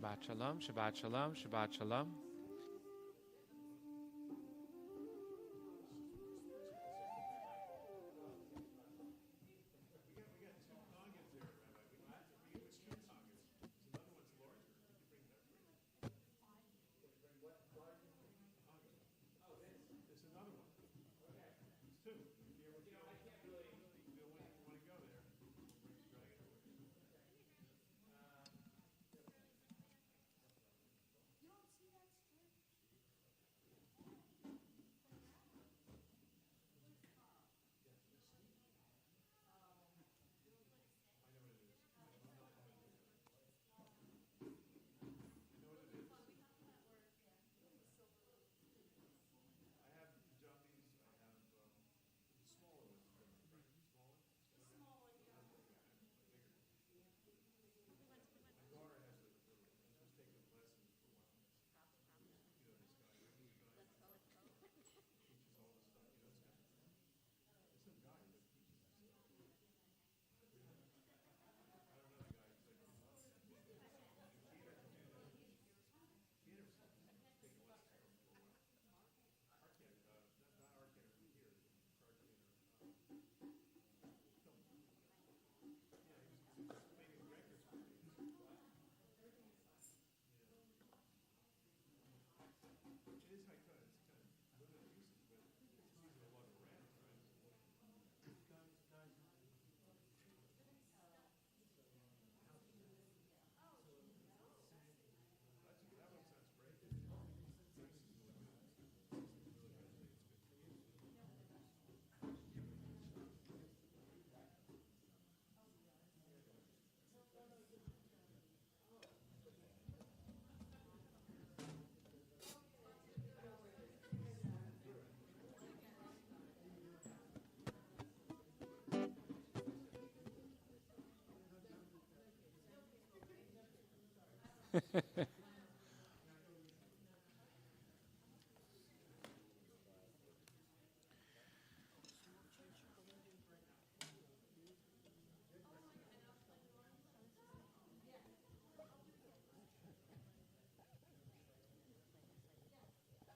Shabbat shalom, Shabbat shalom, Shabbat shalom.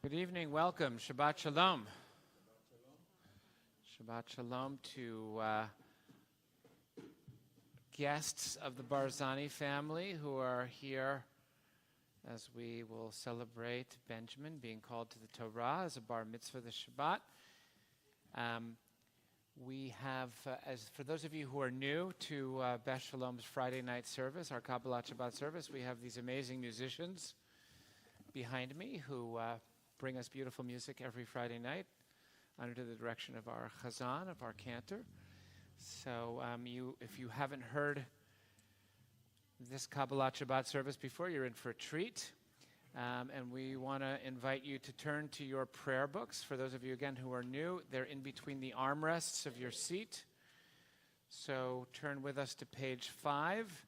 Good evening, welcome, Shabbat Shalom. Shabbat Shalom to guests of the Barzani family who are here as we will celebrate Benjamin being called to the Torah as a bar mitzvah this Shabbat. We have, as for those of you who are new to Beth Shalom's Friday night service, our Kabbalat Shabbat service, we have these amazing musicians behind me who bring us beautiful music every Friday night under the direction of our chazan, of our cantor. So if you haven't heard this Kabbalat Shabbat service before, you're in for a treat. And we want to invite you to turn to your prayer books. For those of you, again, who are new, they're in between the armrests of your seat. So turn with us to page 5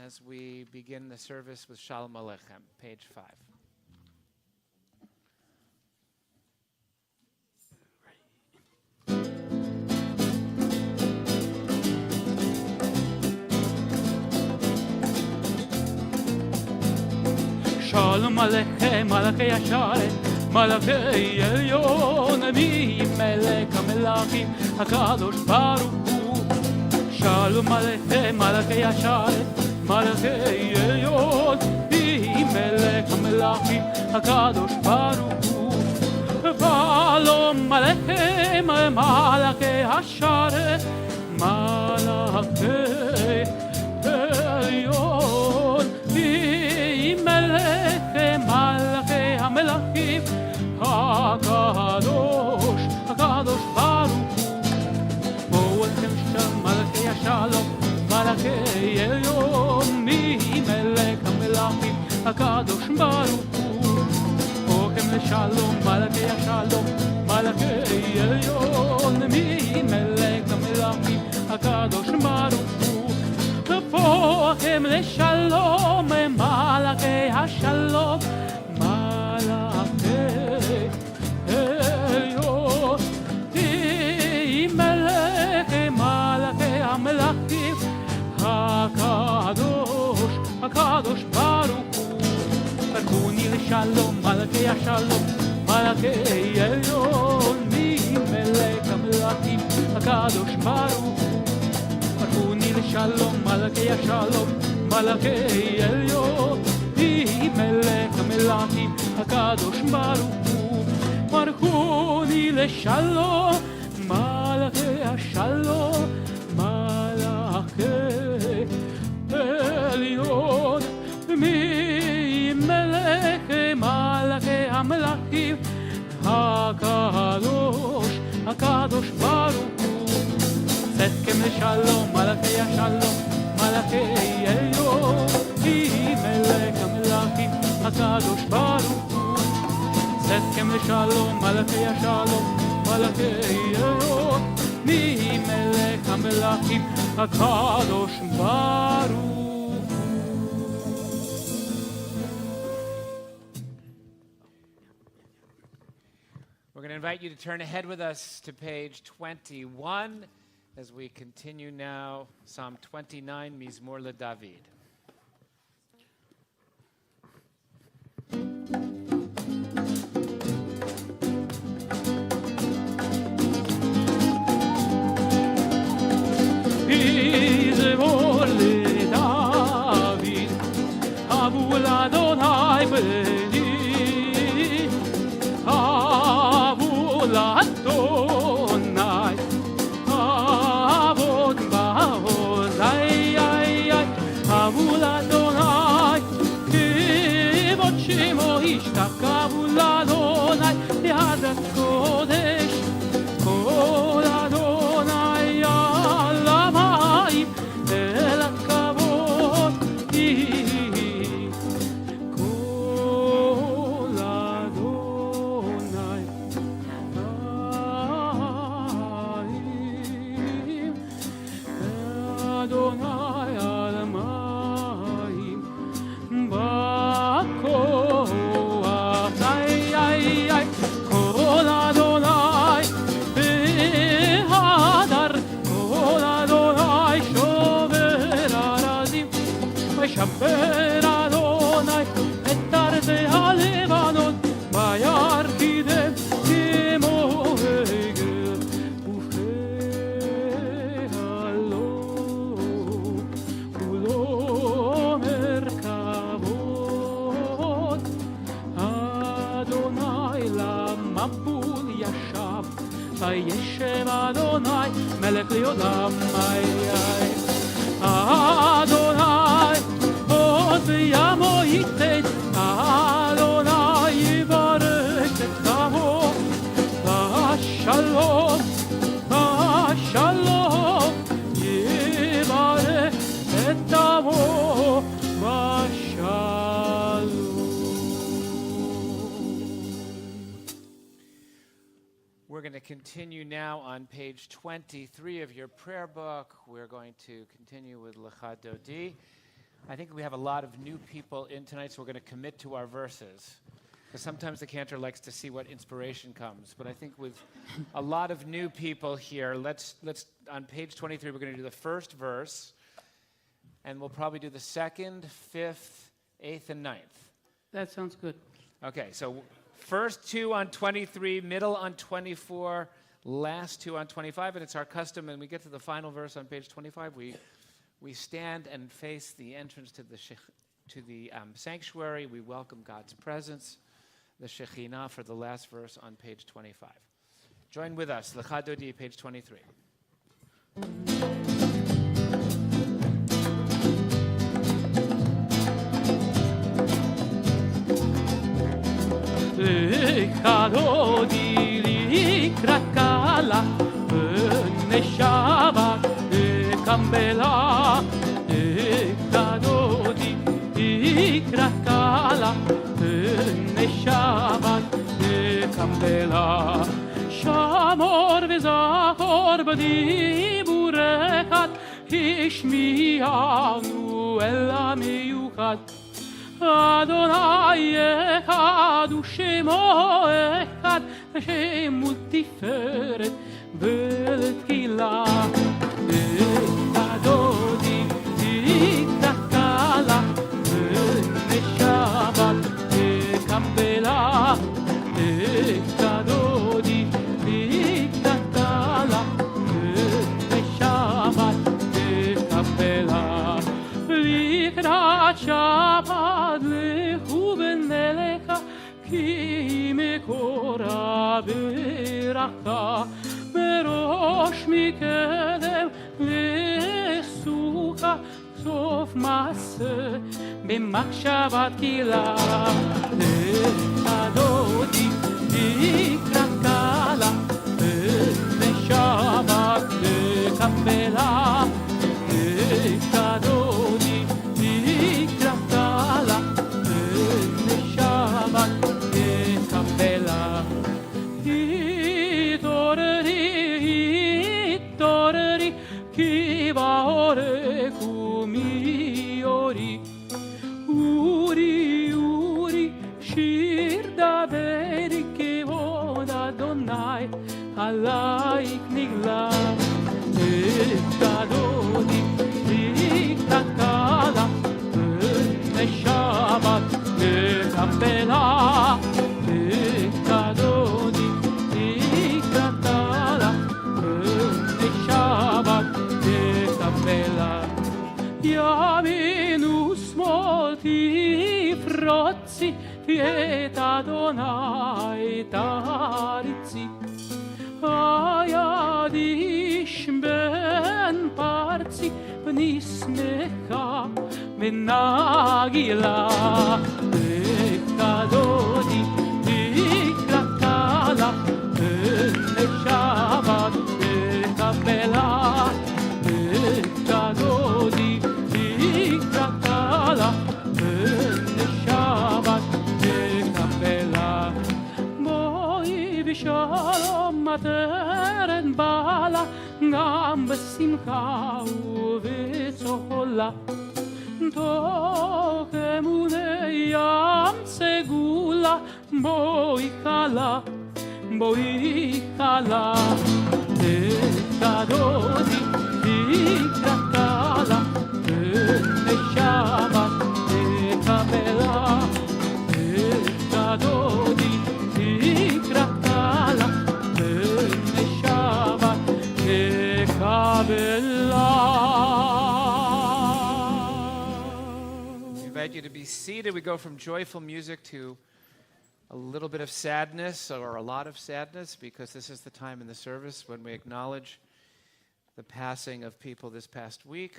as we begin the service with Shalom Aleichem, page 5. Shalom Aleichem, Malachei Hasharet, Malachei Elyon, Melech HaMelachim, HaKadosh Baruch Hu. Shalom Aleichem, Malachei Hasharet, Malachei Elyon, Melech HaMelachim, HaKadosh Baruch Hu. Shalom Aleichem, Malachei Hasharet, Malachei Elyon, Malachei HaMelachim, HaKadosh, HaKadosh Baruch Hu. Mo'echem Shem, Malachei HaShalom, Malachei Elyon, Melech HaMelachim, HaKadosh Baruch Hu. Mo'echem LeShalom, Malachei HaShalom, Malachei Elyon, Melech HaMelachim, HaKadosh Baruch Hu. Pohem LeShalom, Malachei HaShalom, Malachei Elyon, Melech Malachei HaMelachim, HaKadosh, HaKadosh Baruch השלום, מלאכי עליון, ממלך המלכים, הקדוש ברוך הוא. ברכוני לשלום, מלאכי השלום, מלאכי עליון, ממלך המלכים, הקדוש ברוך הוא. ברכוני לשלום, מלאכי השלום, מלאכי עליון, ממלך מלאכי המלכים, הקדוש ברוך הוא. צדקם לשלום, מלאכי השלום, מלאכי עליון, ממלך המלכים, הקדוש ברוך הוא. צדקם לשלום, מלאכי השלום, מלאכי עליון, ממלך המלכים, הקדוש ברוך הוא. We're going to invite you to turn ahead with us to page 21 as we continue now Psalm 29, Mizmor LeDavid. מזמור לדוד, אבו לאדוני בני, אבו לאדוני, אבוד בעוז, אבו לאדוני, כבוד שמו ישתחוו לאדוני, יד הקודש, כל אדוני על המים, אל הכבוד, כל אדוני מים, אדוני על מים, בכוח, כל אדוני בהדר, כל אדוני שובר ארזים, משבר אדוני את ארצי הלבנון, וירקידם כמו עגל, ובחלום כולו מרכבות. אדוני למבול ישב, וישב אדוני מלך לעולם. אדוני עוד בימו ייתן, אדוני יברך את עמו, השלום, השלום, יברך את עמו בשלום. We're going to continue now on page 23 of your prayer book. We're going to continue with Lecha Dodi. I think we have a lot of new people in tonight, so we're going to commit to our verses. Because sometimes the cantor likes to see what inspiration comes. But I think with a lot of new people here, let's on page 23, we're going to do the first verse. And we'll probably do the second, fifth, eighth, and ninth. That sounds good. Okay, so first two on 23, middle on 24, last two on 25, and it's our custom, and we get to the final verse on page 25, we stand and face the entrance to the sanctuary. We welcome God's presence, the Shekhinah, for the last verse on page 25. Join with us, Lecha Dodi, page 23. Lecha Dodi לקראת קהלה, בני שבת לקמבלה. Lecha Dodi לקראת קהלה, בני שבת לקמבלה. שמור וזכור בדיבורך, השמיענו אל המיוחד. אדוני אחד ושמו אחד, ושם ולתפארת ולתהילה. Lecha Dodi לקראת קהלה, בני שבת לקמבלה. ברכה מראש מקדם לסוכה סוף מעשה במחשבה תקילה לדודי לקראת קלה בשבת לקבלה לדודי לקראת קלה בשבת לקבלה התעוררי כי בעורק ומיורי אורי שיר דברי כבוד אדוני עלייך נגלה דודי לקראת קלה לשבת לקבלה דודי לקראת קלה לשבת לקבלה ימין ושמאל תפרוצי ואת אדוני תריצי היד איש בן פרצי ונשמחה ונגילה דודי לקראת קלה לשבת לקבלה דודי לקראת קלה לשבת לקבלה בואי בשלום מטרן בעלה גם בשמחה ובצהלה תוך אמוני ים סגולה בואי חלה דודי לקראת קלה לשבת לקבלה דודי לקראת קלה לשבת לקבלה. We invite you to be seated. We go from joyful music to a little bit of sadness or a lot of sadness because this is the time in the service when we acknowledge the passing of people this past week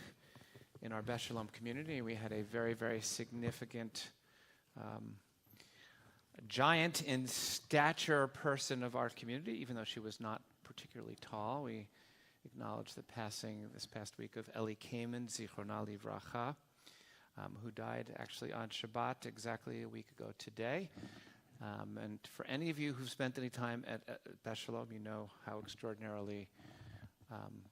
in our Beth Shalom community. We had a very, very significant giant in stature person of our community, even though she was not particularly tall. We acknowledge the passing this past week of Eli Kamen, Zichrona Livracha, who died actually on Shabbat exactly a week ago today. And for any of you who've spent any time at Beth Shalom, you know how extraordinarily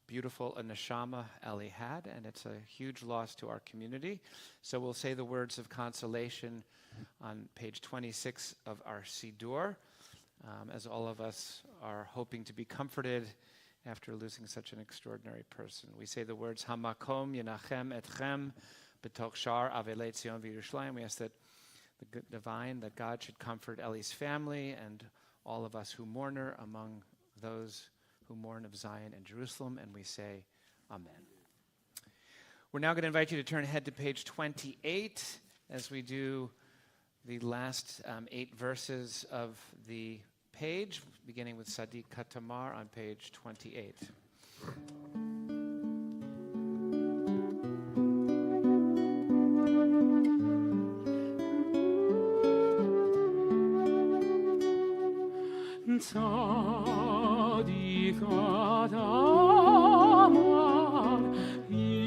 beautiful a neshama Eli had, and it's a huge loss to our community. So we'll say the words of consolation on page 26 of our Siddur, as all of us are hoping to be comforted after losing such an extraordinary person. We say the words, Hamakom Yenachem Etchem B'toch Shar Avelei Tzion V'Yerushalayim. We ask that the divine, that God should comfort Eli's family and all of us who mourn her among those who mourn of Zion and Jerusalem, and we say, Amen. We're now going to invite you to turn ahead to page 28 as we do the last 8 verses of the page, beginning with Sadiq Katamar on page 28. Sadiq Katamar Yifra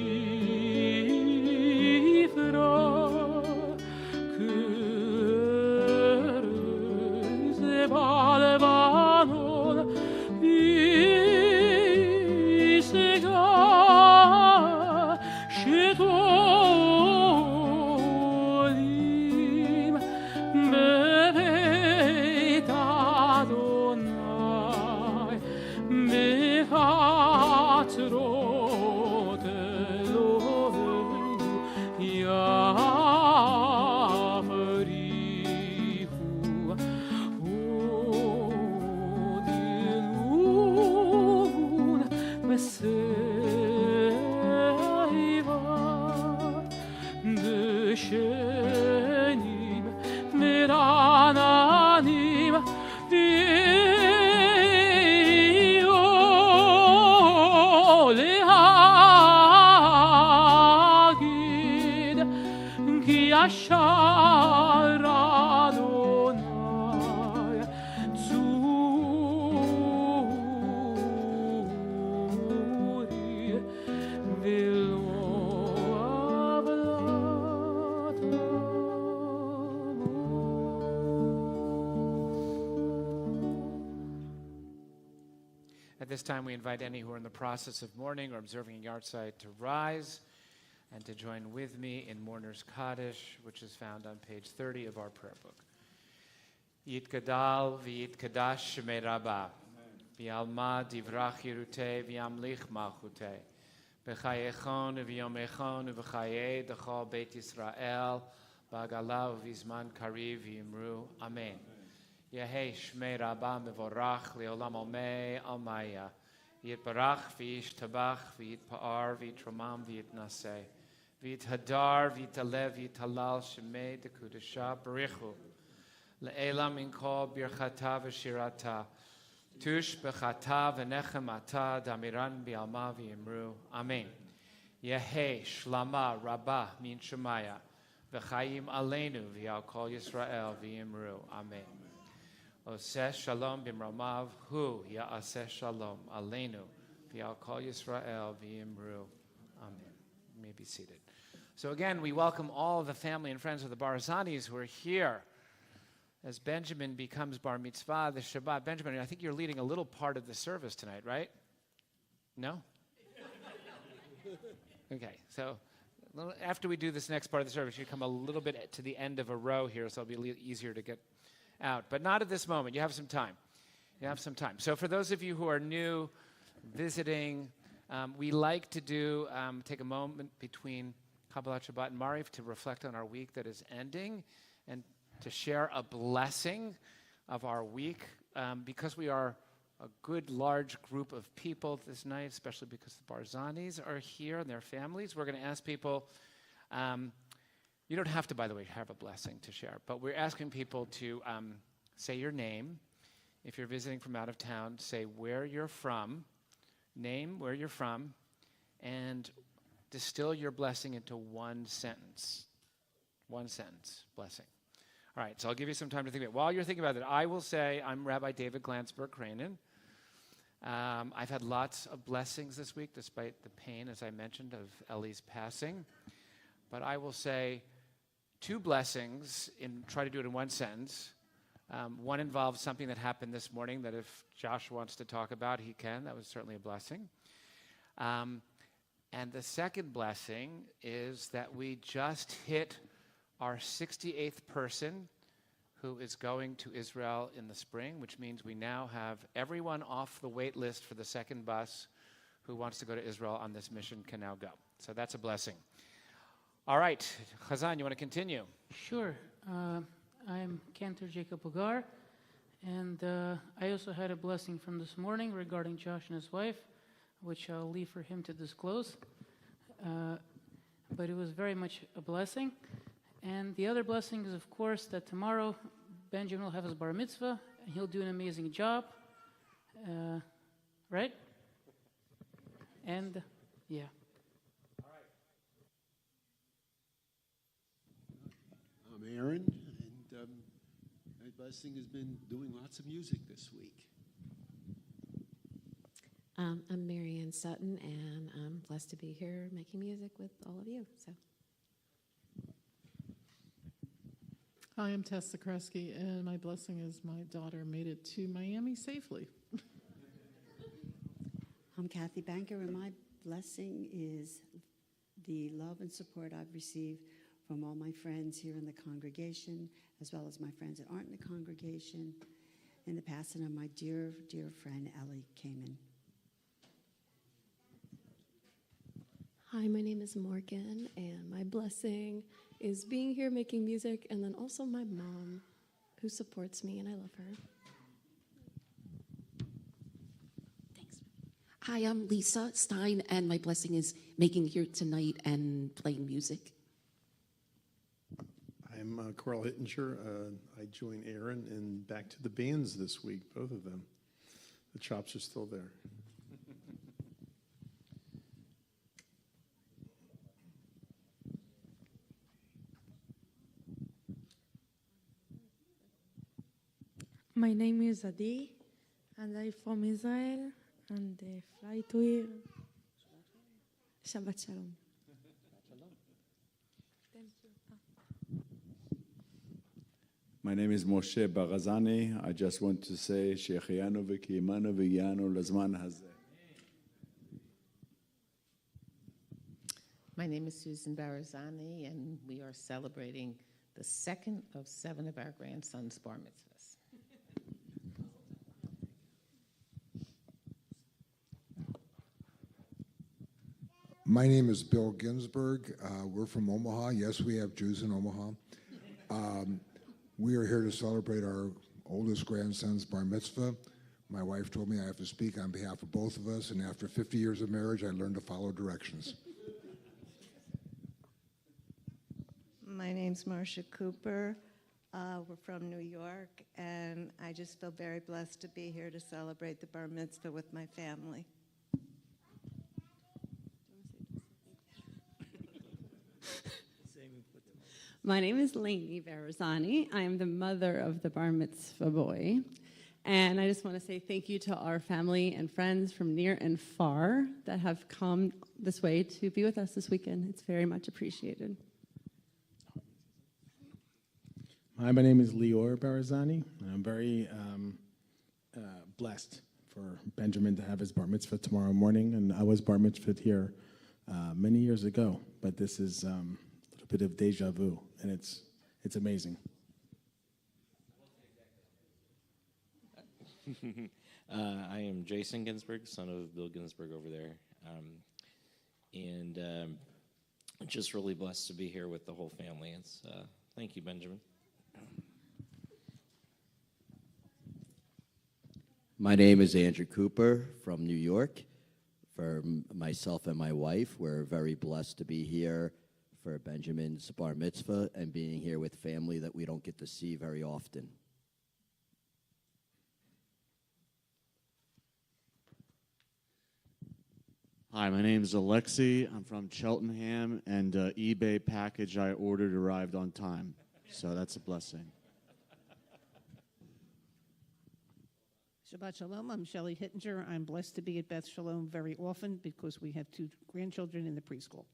Kırze balbanon İsega Şetolim Bebet Adonai Meha ישר אדוני צורי ולא עבלת At this time, we invite any who are in the process of mourning or observing a yahrzeit to rise and to join with me in Mourner's Kaddish, which is found on page 30 of our prayer book. Yitgadal v'yitkadash shemei Rabbah, v'yalma divrach yirutei v'yamlich malchutei, b'chayechon v'yomechon v'chayei d'chol Beit Yisrael, b'agala v'zman kariv v'yimru. Amen. Yehei shmei Rabbah mevorach leolam omei almaya. Yitbarach v'yishtabach v'yitpa'ar v'yitromam v'yitnaseh. V'yithadar v'yitalev v'yitalal shemei dekudasha barichu. Le'elam min kol birchata v'shirata. Tush b'chata v'nechem ata damiran bi'alma v'yimru. Amen. Yehei shlama Rabbah min shemaya. V'chayim aleinu v'yal kol Yisrael v'yimru. Amen. Oseh shalom b'mromav hu ya'aseh shalom aleinu v'yal kol Yisrael v'yimru. Amen. You may be seated. So again, we welcome all of the family and friends of the Barzanis who are here as Benjamin becomes bar mitzvah, the Shabbat. Benjamin, I think you're leading a little part of the service tonight, right? No? Okay, so after we do this next part of the service, you come a little bit to the end of a row here, so it'll be a little easier to get out. But not at this moment. You have some time. You have some time. So for those of you who are new, visiting, we like to take a moment between Kabbalat, Shabbat, and Mariv to reflect on our week that is ending and to share a blessing of our week because we are a good, large group of people this night, especially because the Barzanis are here and their families. We're going to ask people, you don't have to, by the way, have a blessing to share, but we're asking people to say your name. If you're visiting from out of town, say where you're from, name where you're from, and distill your blessing into one sentence. One sentence, blessing. All right, so I'll give you some time to think about it. While you're thinking about it, I will say I'm Rabbi David Glansberg-Cranen. I've had lots of blessings this week, despite the pain, as I mentioned, of Ellie's passing. But I will say two blessings and try to do it in one sentence. One involves something that happened this morning that if Josh wants to talk about, he can. That was certainly a blessing. And the second blessing is that we just hit our 68th person who is going to Israel in the spring, which means we now have everyone off the wait list for the second bus who wants to go to Israel on this mission can now go. So that's a blessing. All right, Chazan, you want to continue? Sure. I'm Cantor Jacob Agar, and I also had a blessing from this morning regarding Josh and his wife, which I'll leave for him to disclose. But it was very much a blessing. And the other blessing is, of course, that tomorrow Benjamin will have his bar mitzvah, and he'll do an amazing job. Right? And, yeah. I'm Aaron, and my blessing has been doing lots of music this week. I'm Marianne Sutton, and I'm blessed to be here making music with all of you. So, Hi, I'm Tess Zakreski, and my blessing is my daughter made it to Miami safely. I'm Kathy Banker, and my blessing is the love and support I've received from all my friends here in the congregation, as well as my friends that aren't in the congregation, and the passing of my dear, dear friend, Ellie Kamen. hi, my name is Morgan, and my blessing is being here making music, and then also my mom, who supports me, and I love her. Thanks. Hi, I'm Lisa Stein, and my blessing is making here tonight and playing music. I'm Carl Hittinger. I joined Aaron in Back to the Bands this week, both of them. The chops are still there. My name is Adi, and I'm from Israel, and fly to here. Shabbat Shalom. Thank you. My name is Moshe Barazani. I just want to say, Shechianu v'kiyimanu v'yanu lazman hazeh. My name is Susan Barazani, and we are celebrating the second of 7 of our grandsons' bar mitzvahs. My name is Bill Ginsberg. We're from Omaha. Yes, we have Jews in Omaha. We are here to celebrate our oldest grandson's bar mitzvah. My wife told me I have to speak on behalf of both of us, and after 50 years of marriage, I learned to follow directions. My name's Marcia Cooper. We're from New York, and I just feel very blessed to be here to celebrate the bar mitzvah with my family. My name is Lainey Barazani. I am the mother of the bar mitzvah boy. And I just want to say thank you to our family and friends from near and far that have come this way to be with us this weekend. It's very much appreciated. Hi, my name is Lior Barazani. I'm very blessed for Benjamin to have his bar mitzvah tomorrow morning. And I was bar mitzvahed here many years ago, but this is a little bit of deja vu, and it's amazing. I am Jason Ginsburg, son of Bill Ginsburg over there. Just really blessed to be here with the whole family. Thank you, Benjamin. My name is Andrew Cooper from New York. For myself and my wife, we're very blessed to be here for Benjamin's bar mitzvah and being here with family that we don't get to see very often. Hi, my name is Alexi. I'm from Cheltenham, and eBay package I ordered arrived on time. So that's a blessing. Shabbat Shalom. I'm Shelley Hittinger. I'm blessed to be at Beth Shalom very often because we have 2 grandchildren in the preschool.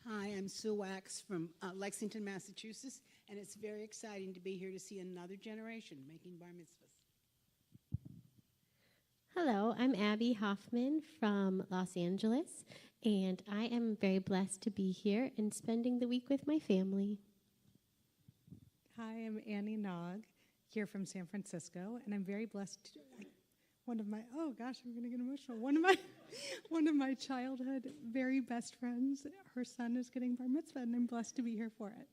Hi, I'm Sue Wax from Lexington, Massachusetts, and it's very exciting to be here to see another generation making bar mitzvahs. Hello, I'm Abby Hoffman from Los Angeles, and I am very blessed to be here and spending the week with my family. Hi, I'm Annie Nog, here from San Francisco, and I'm very blessed. I'm going to get emotional. One of my childhood very best friends, her son is getting bar mitzvah, and I'm blessed to be here for it.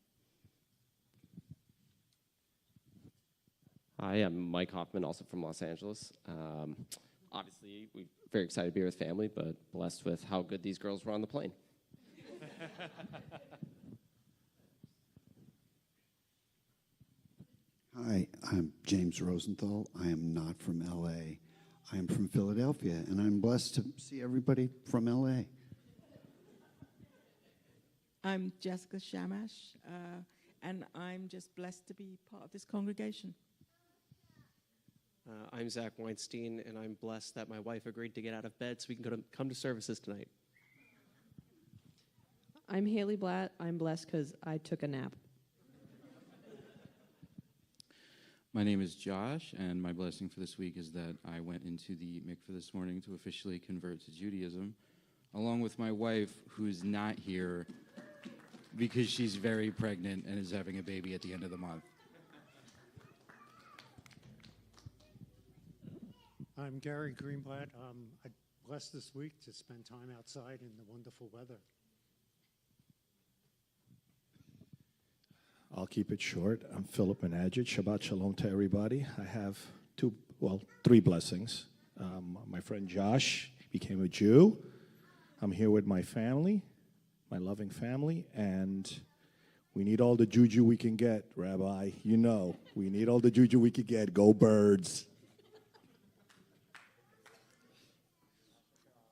Hi, I'm Mike Hoffman, also from Los Angeles. Obviously, we're very excited to be here with family, but blessed with how good these girls were on the plane. Hi, I'm James Rosenthal. I am not from L.A. I am from Philadelphia, and I'm blessed to see everybody from L.A. I'm Jessica Shamash, and I'm just blessed to be part of this congregation. I'm Zach Weinstein, and I'm blessed that my wife agreed to get out of bed so we can come to services tonight. I'm Haley Blatt. I'm blessed because I took a nap. My name is Josh, and my blessing for this week is that I went into the mikveh this morning to officially convert to Judaism, along with my wife, who's not here because she's very pregnant and is having a baby at the end of the month. I'm Gary Greenblatt. I'm blessed this week to spend time outside in the wonderful weather. I'll keep it short. I'm Philip Menadget. Shabbat Shalom to everybody. I have 3 blessings. My friend Josh became a Jew. I'm here with my family, my loving family, and we need all the juju we can get, Rabbi. You know, we need all the juju we can get. Go Birds.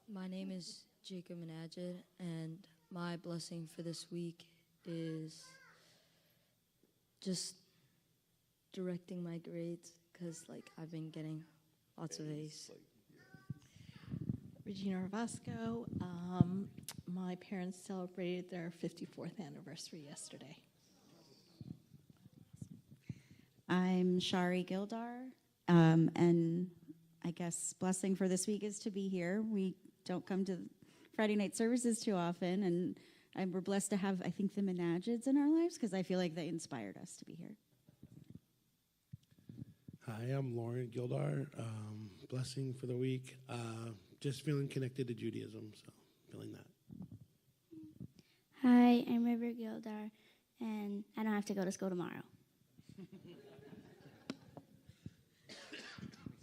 My name is Jacob Menadjet, and my blessing for this week is just directing my grades, because like I've been getting lots of A's. Regina Ravasco. My parents celebrated their 54th anniversary yesterday. I'm Shari Gildar, and I guess blessing for this week is to be here. We don't come to Friday night services too often, and we're blessed to have, I think, the Menagids in our lives, because I feel like they inspired us to be here. Hi, I'm Lauren Gildar. Blessing for the week. Just feeling connected to Judaism, so feeling that. Hi, I'm River Gildar, and I don't have to go to school tomorrow.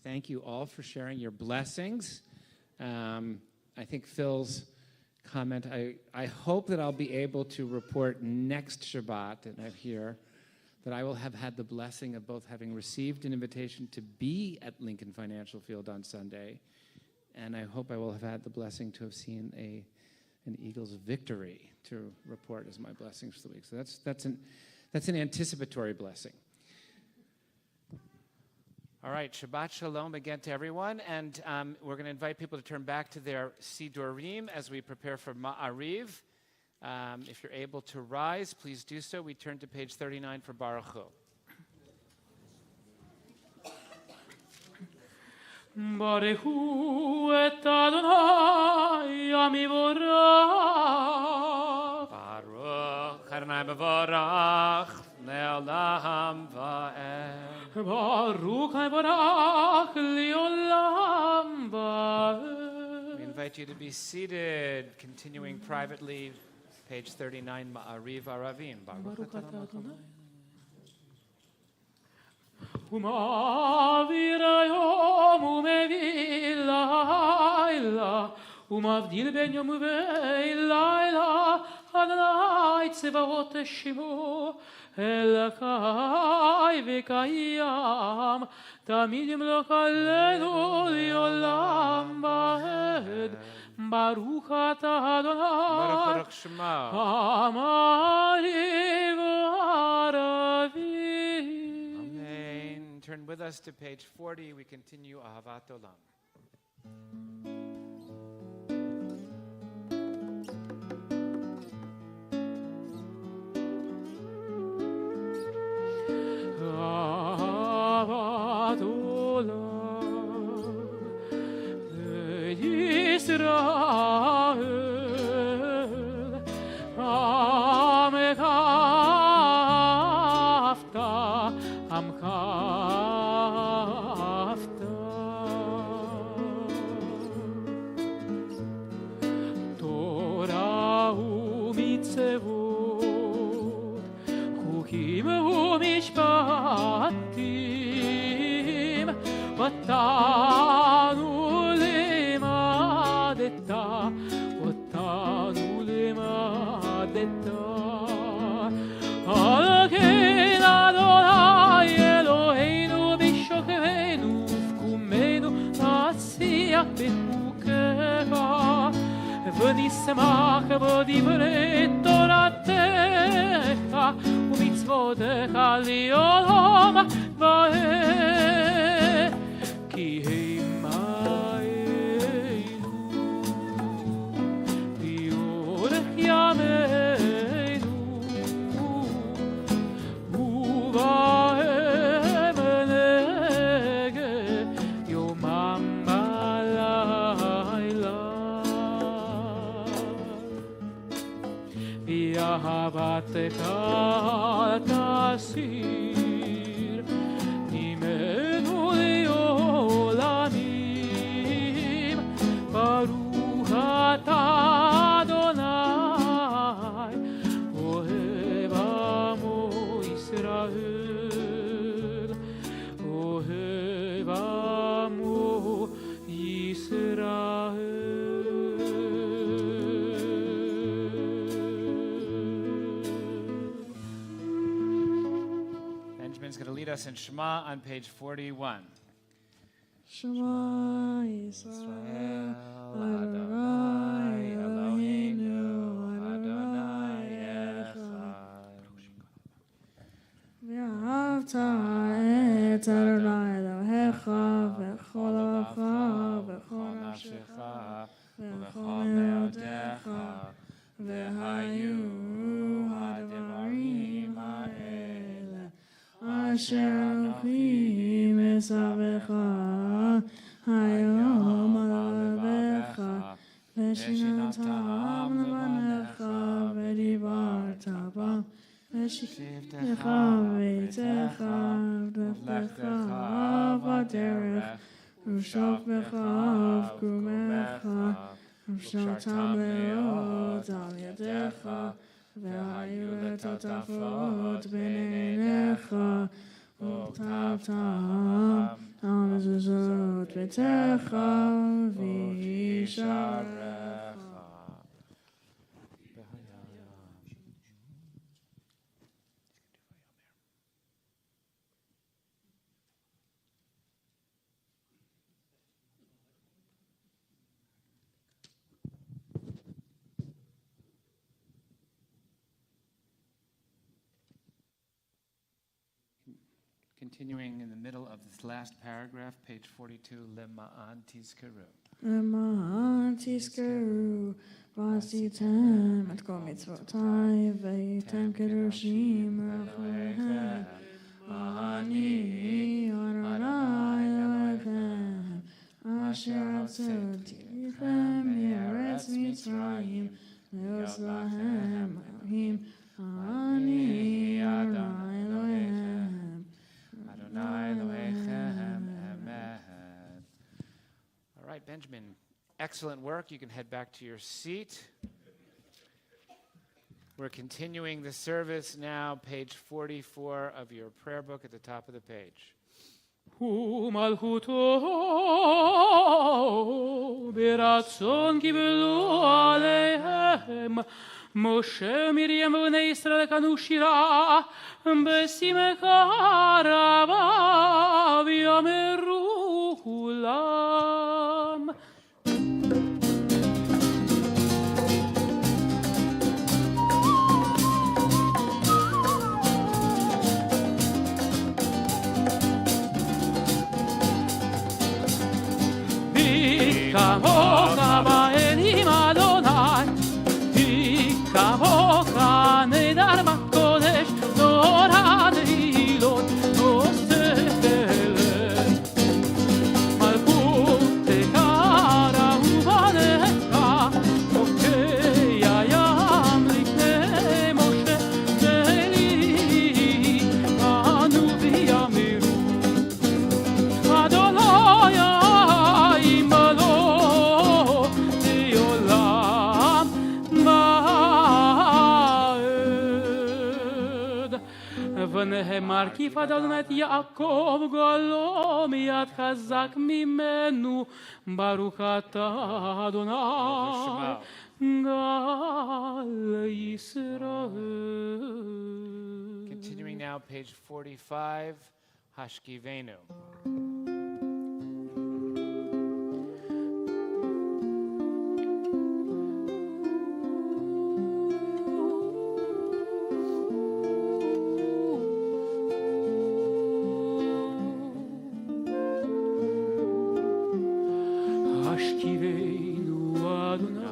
Thank you all for sharing your blessings. I think Phil's comment, I hope that I'll be able to report next Shabbat, and I'm here, that I will have had the blessing of both having received an invitation to be at Lincoln Financial Field on Sunday, and I hope I will have had the blessing to have seen an Eagles victory to report as my blessings for the week. So that's an anticipatory blessing. All right, Shabbat Shalom again to everyone, and we're going to invite people to turn back to their Sidurim as we prepare for Ma'ariv. If you're able to rise, please do so. We turn to page 39 for Baruch Hu. Baruch Hu et Adonai Amivorach. Baruch Adonai Mevorach Le'olam Va'ed. Baruch Amivorach Le'olam Va'ed. We invite you to be seated, continuing privately, page 39, Ma'ariv Aravim. Baruch Adonai. ומעביר היום ומביא לילה ומבדיל בין יום ולילה אדוני צבאות שמו אלוקי וקיים תמיד ימלוך עלינו לעולם ועד ברוך אתה אדוני Baruch Shema. המעריב ערבי. Turn with us to page 40. We continue Ahavat Olam. Ahavat Olam Yisrael Amcha Amcha משפטים אותנו לימדת על כן אדוני אלוהינו בשוכבנו ובקומנו נשיח בחוקיך ונשמח בדברי תורתך ומצוותיך לעולם ועד כי עמנו לאורך ימינו ובהם נגד יומם בלילה ואהבתך תסיר ממנו לעולמים ברוך אתה אדוני אוהב עמו ישראל אוהב עמו ישראל. Benjamin's going to lead us in Shema on page 41. Shema Yisrael Adonai Eloheinu Adonai Echad. אשר אנוכי מסבך היום על לבך ושיננתם לבניך ודיברת בם ושבתך ביתך ובלכתך בדרך ושוכבך וקומך ושלתם להיות על ידיך והיו לטוטפות בין עיניך וכתבתם על מזוזות ביתך וישערך. Continuing in the middle of this last paragraph, page 42, Lema'an Tizkeru. למען תזכרו ועשיתם את כל מצוותיי והייתם קדושים לכם. אני אדוני אלוהיכם אשר הוצאתי אתכם מארץ מצרים להיות להם אלוהים. אני אדוני אלוהיכם. Adonai Elohechem, amen. All right, Benjamin, excellent work. You can head back to your seat. We're continuing the service now, page 44 of your prayer book at the top of the page. hu malchuto beratzon kibelu aleihem Moshe Miriam bnei Israel kanu shira besimcha rava v'yameru kulam. Kamocha ba'elim Adonai, kamocha nedar b'kodesh, Torah tehilot nosefelet. Malchutecha rahu banecha, mokei hayam lifnei Moshe ve'eli, anu v'yamiru. Adonai ונאמר כי פדלנו את יעקב גואלו מיד חזק ממנו ברוך אתה אדוני גאל ישראל. Continuing now, page 45, Hashkivenu. השכיבנו אדוני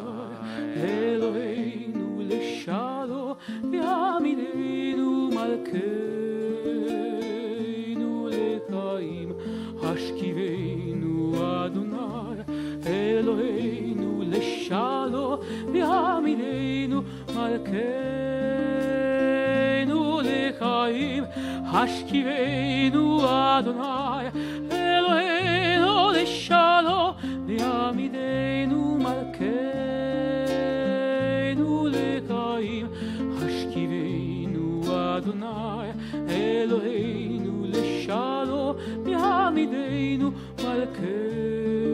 אלוהינו לשלום ויעמידנו מלכנו לחיים. השכיבנו אדוני אלוהינו לשלום ויעמידנו מלכנו לחיים. השכיבנו אדוני אלוהינו לשלום ויעמידנו מלכנו לחיים. השכיבנו אדוני אלוהינו לשלום ויעמידנו מלכנו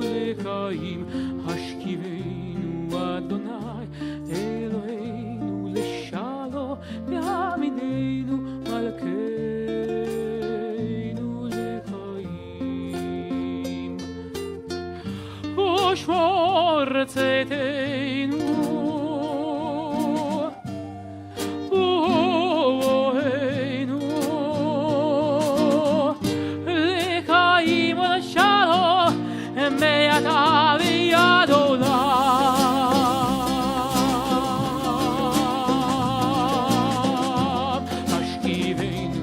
לחיים. השכיבנו אדוני אלוהינו לשלום ויעמידנו מלכנו לחיים. ושמור צאתנו ואוהנו לחיים ולשלום בידה ויד עולם. השכיבנו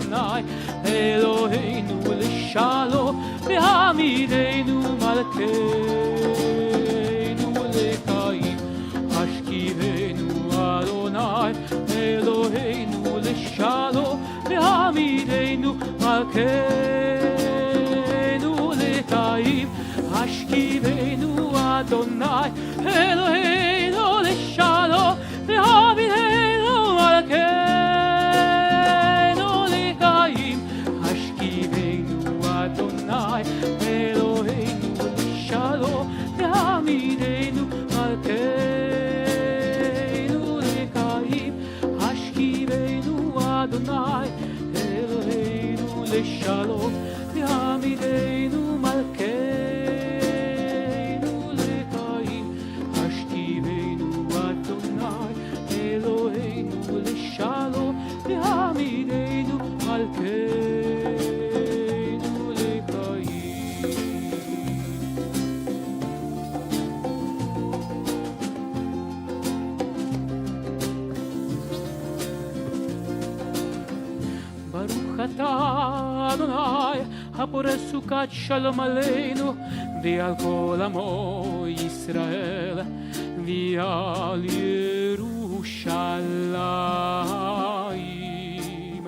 Adonai Eloheinu l'shalom V'hamidenu malkeinu l'chaim Hashkivenu Adonai Eloheinu l'shalom V'hamidenu malkeinu l'chaim Hashkivenu Adonai Eloheinu l'shalom V'hamidenu malkeinu l'chaim Hashkivenu Adonai Eloheinu l'shalom V'hamidenu malkeinu l'chaim Hashkivenu Adonai Eloheinu l'shalom V'hamidenu malkeinu l'chaim Hashkivenu Adonai Eloheinu l'shalom V'hamidenu malkeinu l'chaim Baruch atah Adonai הפורש סוכת שלום עלינו ועל כל עמו ישראל ועל ירושלים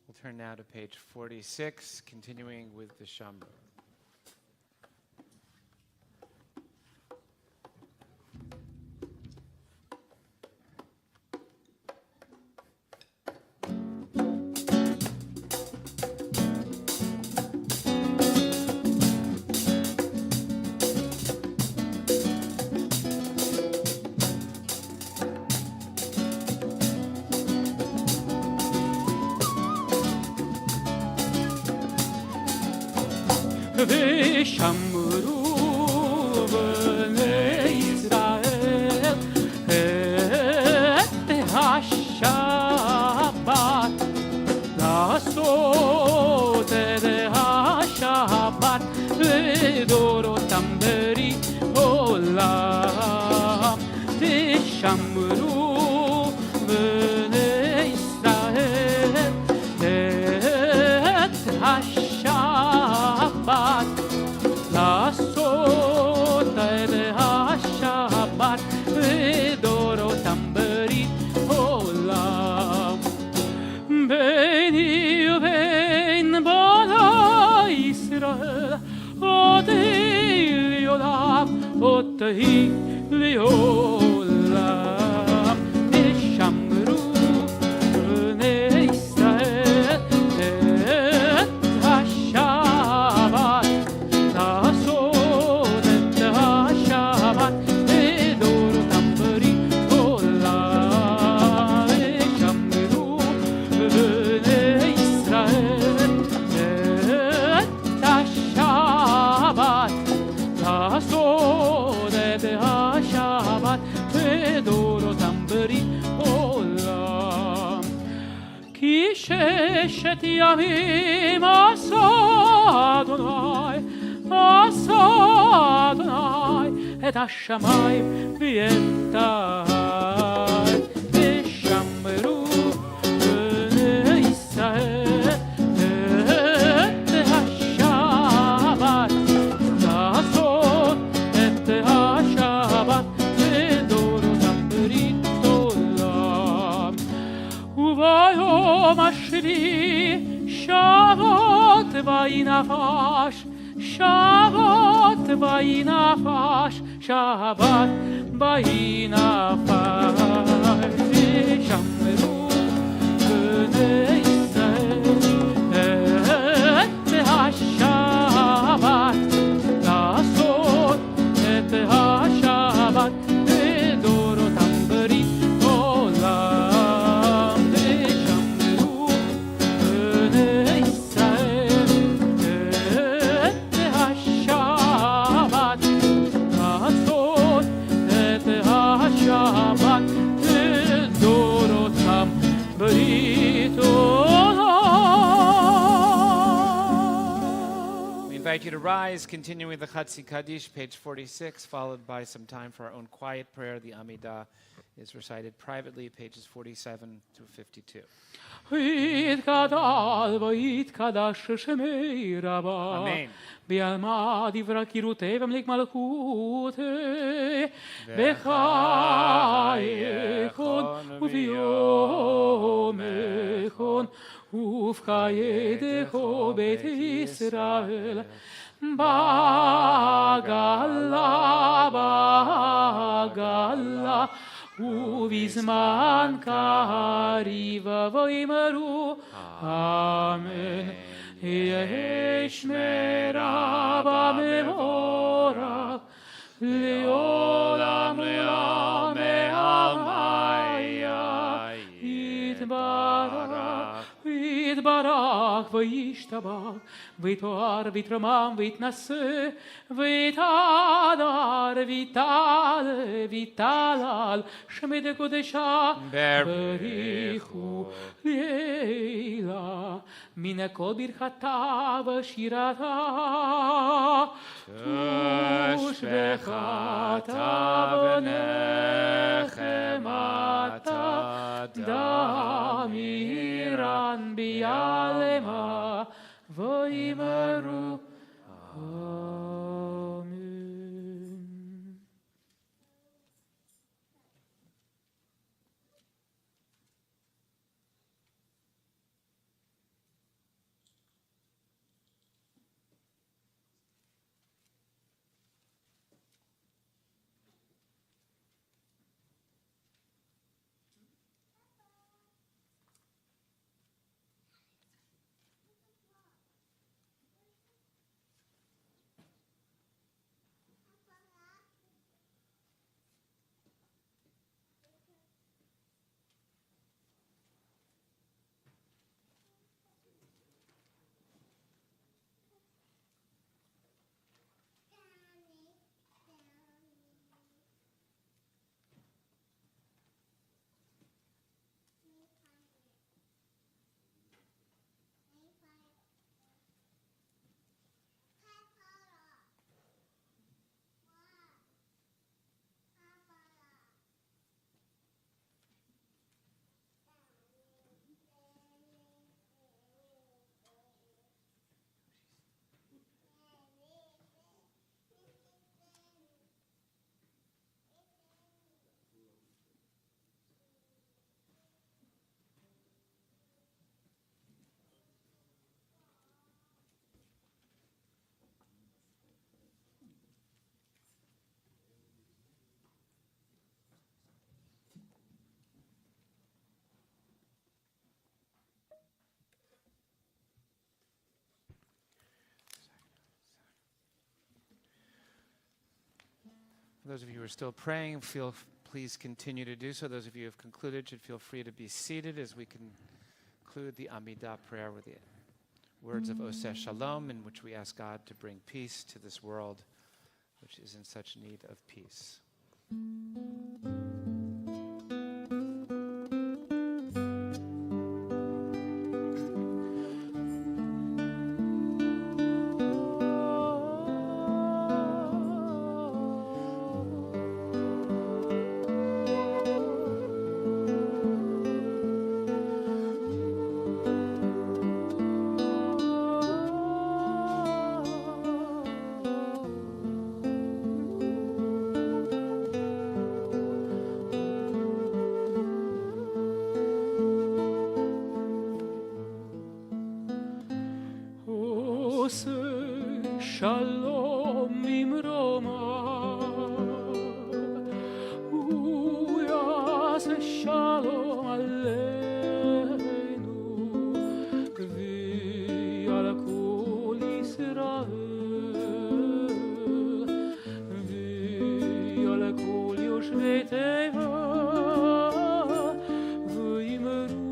We'll turn now to page 46, continuing with the Shamru. ושמרו בני ישראל את השבת לעשות את השבת לדורותם ברית עולם ושמרו בני ישראל את השבת לעשות את השבת לדורותם ברית עולם ביני ובין בני ישראל אותי לעולם אותי לעולם ושמרו בני ישראל את השבת לעשות את השבת לדורותם ברית עולם ושמרו בני ישראל את השבת לעשות את השבת לדורותם ברית עולם כי ששת ימים עשה אדוני את השמיים ואת הארץ ושמרו בני ישראל את השבת לעשות את השבת לדורותם ברית עולם וביום השביעי שבת וינפש שבת וינפש שבת וינפש ושמרו בני ישראל את השבת לעשות את השבת לדורותם ברית עולם ושמרו בני ישראל את השבת לעשות את השבת לדורותם invite you to rise, continuing the Chatzi Kaddish, page 46, followed by some time for our own quiet prayer. The Amidah is recited privately, pages 47 to 52. ויתגדל ויתקדש שמי רבה אמן. בעלמא דברה קירותי ומליק מלכותי בחייכון וביומכון ובחיי בית ישראל בגלה ובזמן קריב ויאמרו אמן. יהי שמרה במבורך לעולם לעולם מעלמיה יתברך וישתבח ויתואר ויתרומם ויתנשא ויתהדר ויתהלל שמי דקודשה בריחו לילה מן כל ברכתה ושירתה ושבחתה ונחמתה דמירן ביעלמה ויאמרו אמן. For those of you who are still praying, please continue to do so. Those of you who have concluded should feel free to be seated as we conclude the Amidah prayer with the words of Oseh Shalom, in which we ask God to bring peace to this world, which is in such need of peace. Shalom imroma, uyas shalom aleinu, vi al kol Yisrael, vi al kol yoshvei teva, v'yimru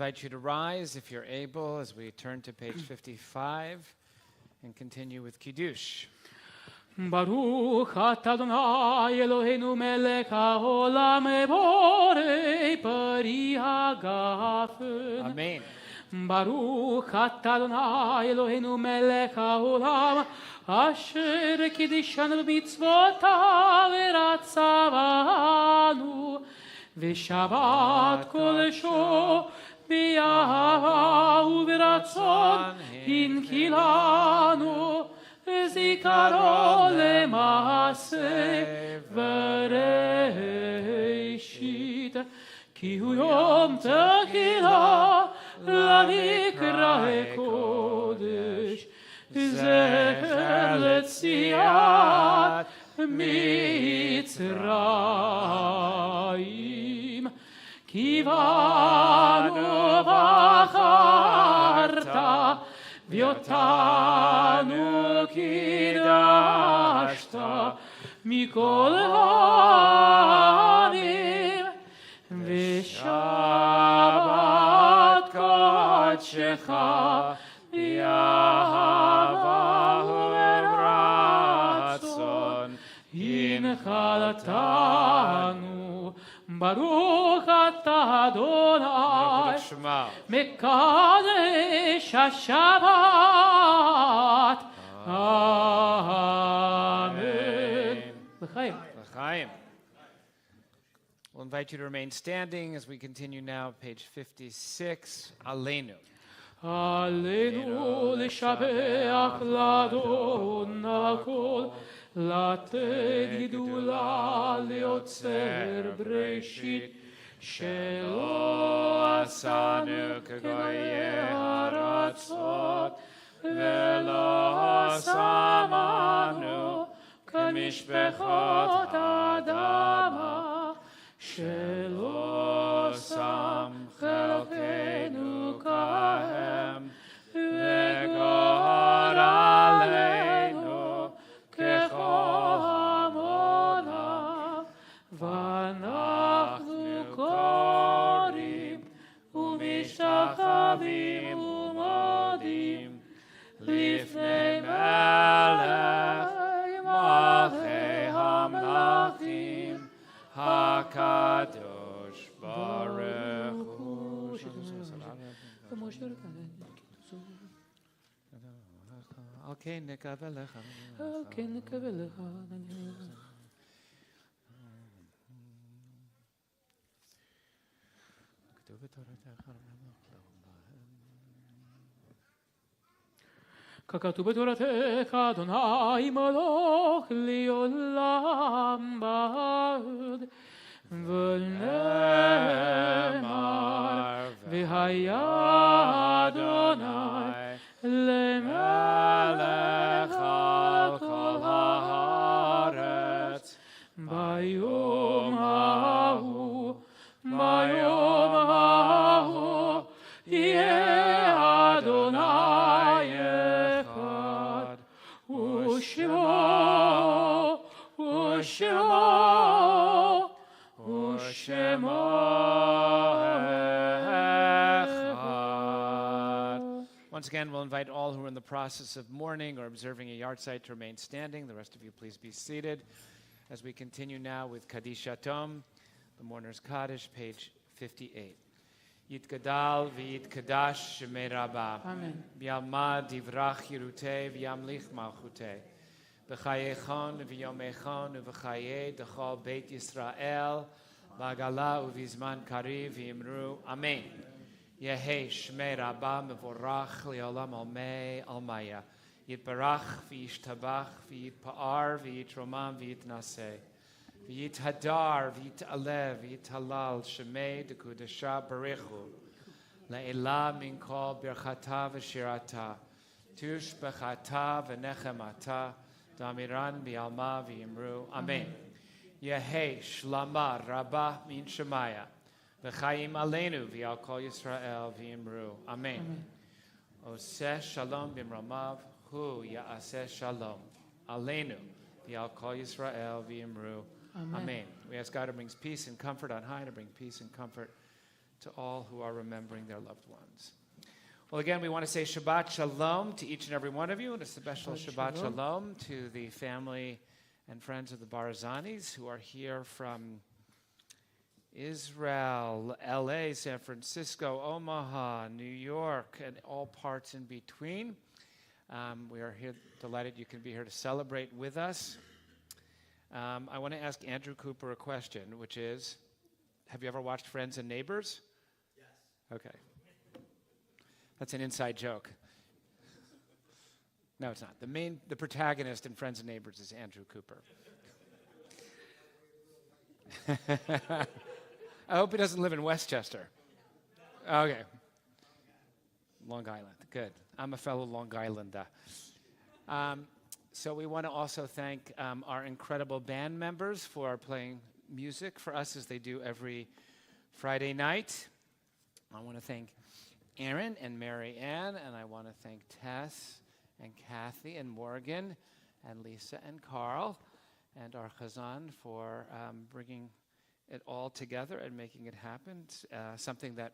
invite you to rise if you're able as we turn to page 55 and continue with Kiddush. Baruch atah Adonai Eloheinu melech haolam borei pari hagafen. Amen. Baruch atah Adonai Eloheinu melech haolam asher kiddishanu b'mitzvotav v'ratzavanu v'shabbat kolesho b'yahava u'v'ratzon hinkilanu zikaron lema'aseh v'reishit ki hu yom tehila la'nikra'e kodesh zecher letziat Mitzrayim kivanu v'acharta v'yotanu kidashta mikol ha'anim v'shabbat kodshecha b'yahava u'v'ratzon hinchalatanu Baruch atah Adonai mekadesh haShabbat. Amen. L'chaim. L'chaim. We'll invite you to remain standing as we continue now, page 56, Aleinu. Aleinu l'shabeach l'Adonai kol לתת גדולה ליוצר בראשית שלא עשנו כגויי הארצות ולא שמנו כמשפחות האדמה שלא שם חלקנו כהם וגור עלינו ככל המונה ואנחנו קוראים ומשתחווים ומודים לפני מלך מלכי המלכים הקדוש ברוך הוא. Okay, נקווה לך. כן, נקווה לך. ככתוב בתורתך, אדוני מלוך לעולם ועד. ונאמר, והיה אדוני למלך על כל הארץ. ביום ההוא, ביום ההוא, יהיה אדוני אחד, ושמו, ושמו, ושמו Once again, we'll invite all who are in the process of mourning or observing a yard site to remain standing. The rest of you, please be seated. As we continue now with Kaddish Atom, the Mourner's Kaddish, page 58. Yitgadal v'yitkadash shemei Rabbah. Amen. V'yalmad divrach yirutei v'yamlich malchutei. V'chayechon v'yomechon v'chayei d'chol Beit Yisrael. V'agala u'vizman kariv v'imru. Amen. Yehei Shmei Rabbah mevorach li'olam almei almaya. Yitbarach v'yishtabach v'yitpa'ar v'yitromam v'yitnaseh. V'yithadar v'yitalev v'yithalal Shmei dekudasha barichu. Le'elah min kol birchata v'shirata. Tush b'chata v'nechemata. Damiran bi'alma v'yimru. Amen. Yehei Shlama Rabbah min Shemaya. V'chaim aleinu v'yal kol Yisrael v'imru. Amen. Oseh shalom b'mramav hu ya'aseh shalom. Aleinu v'yal kol Yisrael v'imru. Amen. We ask God to bring peace and comfort on high, to bring peace and comfort to all who are remembering their loved ones. Well, again, we want to say Shabbat Shalom to each and every one of you, and a special Shabbat Shalom to the family and friends of the Barazanis who are here from Israel, LA, San Francisco, Omaha, New York, and all parts in between. We are here, delighted you can be here to celebrate with us. I want to ask Andrew Cooper a question, which is, have you ever watched Friends and Neighbors? Yes. Okay. That's an inside joke. No, it's not. The protagonist in Friends and Neighbors is Andrew Cooper. I hope he doesn't live in Westchester. Okay. Long Island. Good. I'm a fellow Long Islander. So we want to also thank our incredible band members for playing music for us as they do every Friday night. I want to thank Aaron and Mary Ann, and I want to thank Tess and Kathy and Morgan and Lisa and Carl and our Chazan for bringing it all together and making it happen. Something that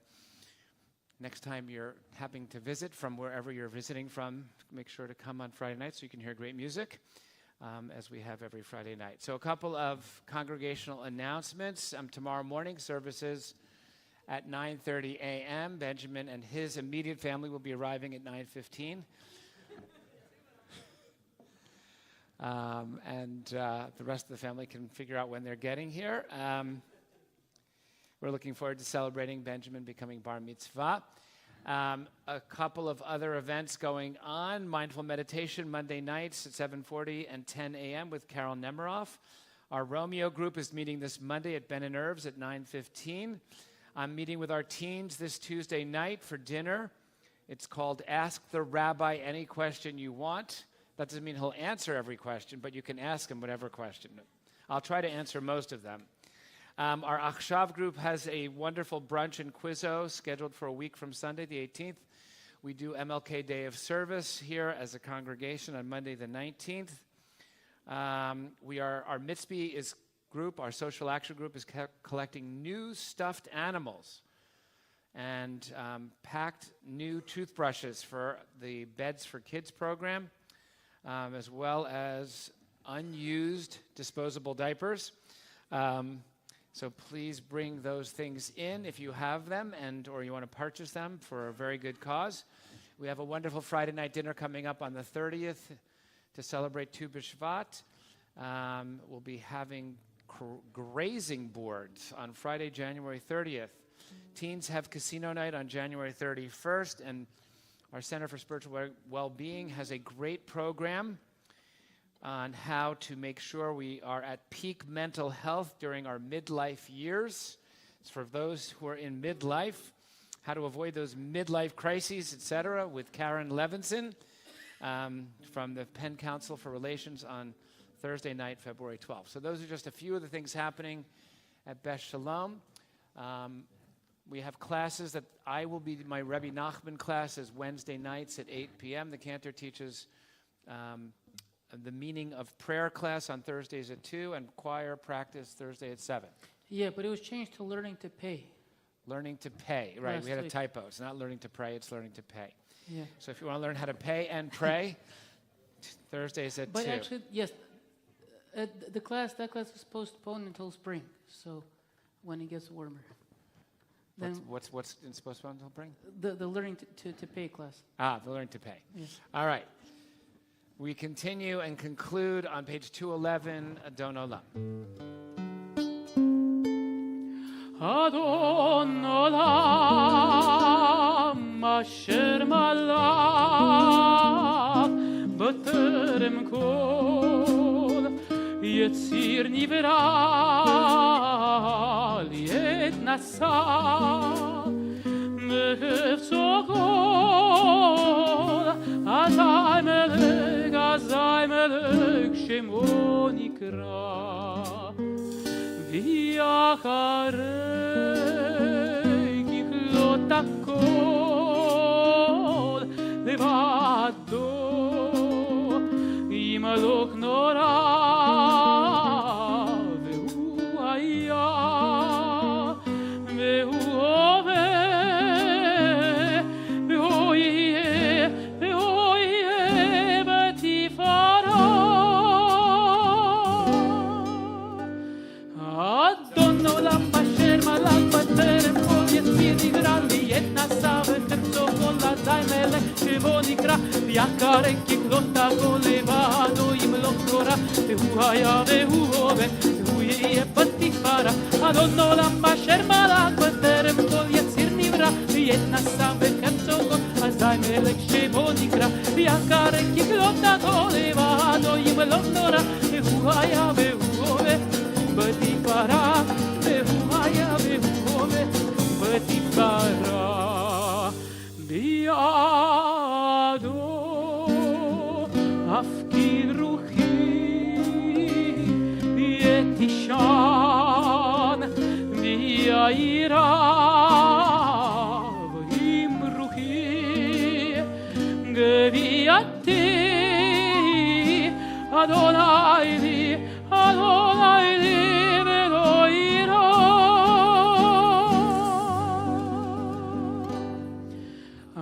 next time you're having to visit from wherever you're visiting from, make sure to come on Friday night so you can hear great music as we have every Friday night. So a couple of congregational announcements. Tomorrow morning, services at 9:30 a.m. Benjamin and his immediate family will be arriving at 9:15. And the rest of the family can figure out when they're getting here. We're looking forward to celebrating Benjamin becoming bar mitzvah. A couple of other events going on. Mindful meditation Monday nights at 7:40 and 10 a.m. with Carol Nemiroff. Our Romeo group is meeting this Monday at Ben and Irv's at 9:15. I'm meeting with our teens this Tuesday night for dinner. It's called Ask the Rabbi Any Question You Want. That doesn't mean he'll answer every question, but you can ask him whatever question. I'll try to answer most of them. Our Achshav group has a wonderful brunch and quizzo scheduled for a week from Sunday, the 18th. We do MLK Day of Service here as a congregation on Monday, the 19th. Our Mitzvah group, our social action group, is collecting new stuffed animals and packed new toothbrushes for the Beds for Kids program, as well as unused disposable diapers. So please bring those things in if you have them or you want to purchase them for a very good cause. We have a wonderful Friday night dinner coming up on the 30th to celebrate Tu B'Shvat. We'll be having grazing boards on Friday, January 30th. Teens have casino night on January 31st, and our Center for Spiritual Well-Being has a great program on how to make sure we are at peak mental health during our midlife years. It's for those who are in midlife, how to avoid those midlife crises, etc., with Karen Levinson from the Penn Council for Relations on Thursday night, February 12th. So those are just a few of the things happening at Beth Shalom. We have classes that my Rebbe Nachman class is Wednesday nights at 8 p.m. The cantor teaches the meaning of prayer class on Thursdays at 2 and choir practice Thursday at 7. Yeah, but it was changed to learning to pay. Learning to pay, right. Last we had a week. typo. It's not learning to pray, it's learning to pay. Yeah. So if you want to learn how to pay and pray, Thursdays at 2. But actually, yes, that class was postponed until spring, so when it gets warmer. Then What's postponed until spring? the learning to pay class. The learning to pay. Yes. All right. We continue and conclude on page 211, Adon Olam. Adon Olam Asher Malach B'terem Kol Yetzir Nivra Liet Nasa Mehefzo Kol Azai Melech Shemo Nikra V'yacharei kichlot hakol levado Yimalok nora ve'hu haya ve'hu ove נברא, ויקר ככלות הכל לבדו ימלוך תורה, והוא היה והוא הווה, והוא יהיה בתפארה, אדון עולם אשר מלך בטרם כל יציר נברא, ויתנשא בחפצו כל אזי מלך שמו נקרא, ויקר ככלות הכל לבדו ימלוך תורה, והוא היה והוא הווה בתפארה, והוא היה והוא הווה בתפארה. בידו הפקיד רוחי יתישן ויעירה עם רוחי גבייתי אדוני לי אדוני לי ולא יירא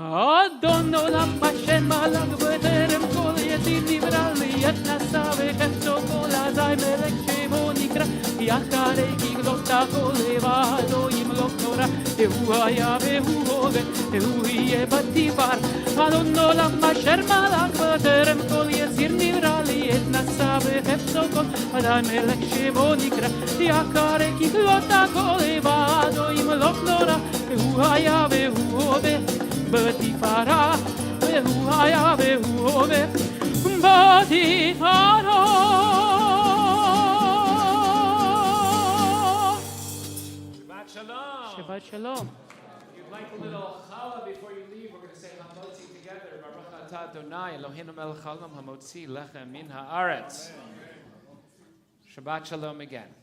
אדון עולם אשר מלך בטרם כל יציר נברא ויתנשא בחפצו כל אזי מלך שמו נקרא ואחרי ככלות הכל לבדו ימלוך תורה והוא היה והוא הווה והוא יהיה בתפארה אדון עולם אשר מלך בטרם כל יציר נברא ויתנשא בחפצו כל אזי מלך שמו נקרא ואחרי ככלות הכל לבדו ימלוך תורה והוא היה והוא הווה בתפארה, והוא היה והוא הווה בתפארה. Shabbat shalom. Shabbat shalom. If you'd like a little challah before you leave, we're going to say Hamotzi together. Baruch atah Adonai, Eloheinu melech haolam hamotzi lechem min haaretz. Shabbat shalom again.